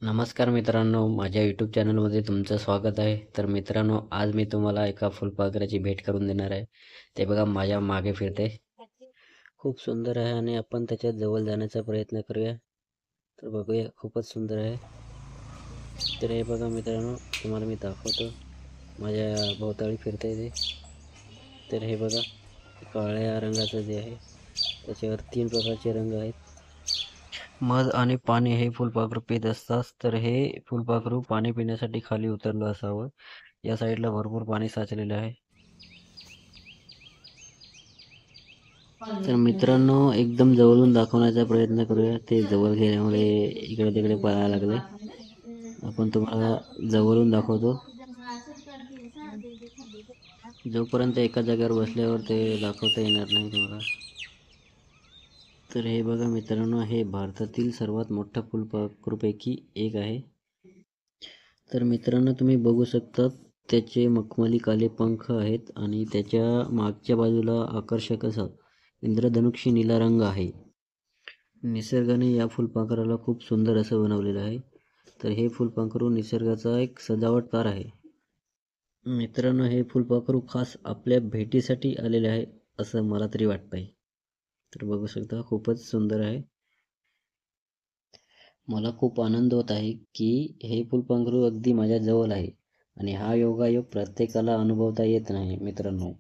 नमस्कार मित्रांनो, माझ्या यूट्यूब चॅनलमध्ये तुमचं स्वागत आहे. तर मित्रांनो, आज मी तुम्हाला एका फुलपाखराची भेट करून देणार आहे. ते बघा माझ्या मागे फिरते. खूप सुंदर आहे आणि आपण त्याच्या जवळ जाण्याचा प्रयत्न करूया. तर बघूया, खूपच सुंदर आहे. तर हे बघा मित्रांनो, तुम्हाला मी दाखवतो. माझ्या भोवताळी फिरते ते. तर हे बघा, काळ्या रंगाचं जे आहे, त्याच्यावर 3 प्रकारचे रंग आहेत. मध आणि पाणी हे फुलपाखरू पीत असतात. तर हे फुलपाखरू पाणी पिण्यासाठी खाली उतरलं असावं. या साईडला भरपूर पाणी साचलेलं आहे. तर मित्रांनो, एकदम जवळून दाखवण्याचा प्रयत्न करूया. ते जवळ गेल्यामुळे इकडे तिकडे पळायला लागले. आपण तुम्हाला जवळून दाखवतो. जोपर्यंत एका जागेवर बसल्यावर ते दाखवता येणार नाही तुम्हाला. तर हे बघा मित्रांनो, हे भारतातील सर्वात मोठ्या फुलपाखरूपैकी एक आहे. तर मित्रांनो, तुम्ही बघू शकता त्याचे मखमली काळे पंख आहेत आणि त्याच्या मागच्या बाजूला आकर्षक असा इंद्रधनुष्य निळा रंग आहे. निसर्गाने या फुलपाखराला खूप सुंदर असं बनवलेलं आहे. तर हे फुलपाखरू निसर्गाचा एक सजावटकार आहे. मित्रांनो, हे फुलपाखरू खास आपल्या भेटीसाठी आलेले आहे असं मला तरी वाटतंय. तर बघू शकता, खूपच सुंदर आहे. मला खूप आनंद होत आहे की हे फुलपाखरू अगदी माझ्या जवळ आहे आणि हा योगायोग प्रत्येकाला अनुभवता येत नाही मित्रांनो.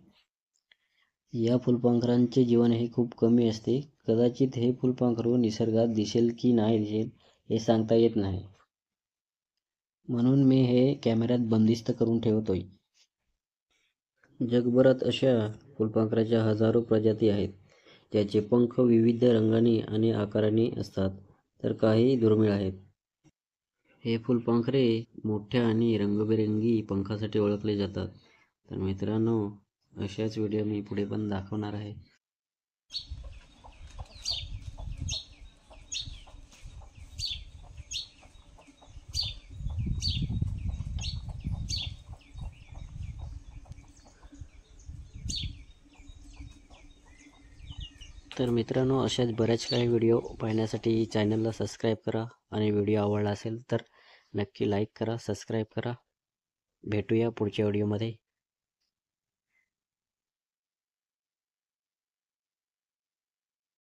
या फुलपाखरांचे जीवन हे खूप कमी असते. कदाचित हे फुलपाखरू निसर्गात दिसेल की नाही दिसेल हे सांगता येत नाही. म्हणून मी हे कॅमेऱ्यात बंदिस्त करून ठेवतोय. जगभरात अशा फुलपाखराच्या हजारो प्रजाती आहेत ज्याचे पंख विविध रंगांनी आणि आकारांनी असतात, तर काही दुर्मिळ आहेत. हे फुलपाखरे मोठ्या आणि रंगीबेरंगी पंखासाठी ओळखले जातात. तर मित्रांनो, अशाच व्हिडिओ मी पुढे पण दाखवणार आहे. तर मित्रांनो, अशाच बऱ्याच काही व्हिडिओ पाहण्यासाठी चॅनलला सबस्क्राईब करा आणि व्हिडिओ आवडला असेल तर नक्की लाईक करा, सबस्क्राईब करा. भेटूया पुढच्या व्हिडिओमध्ये.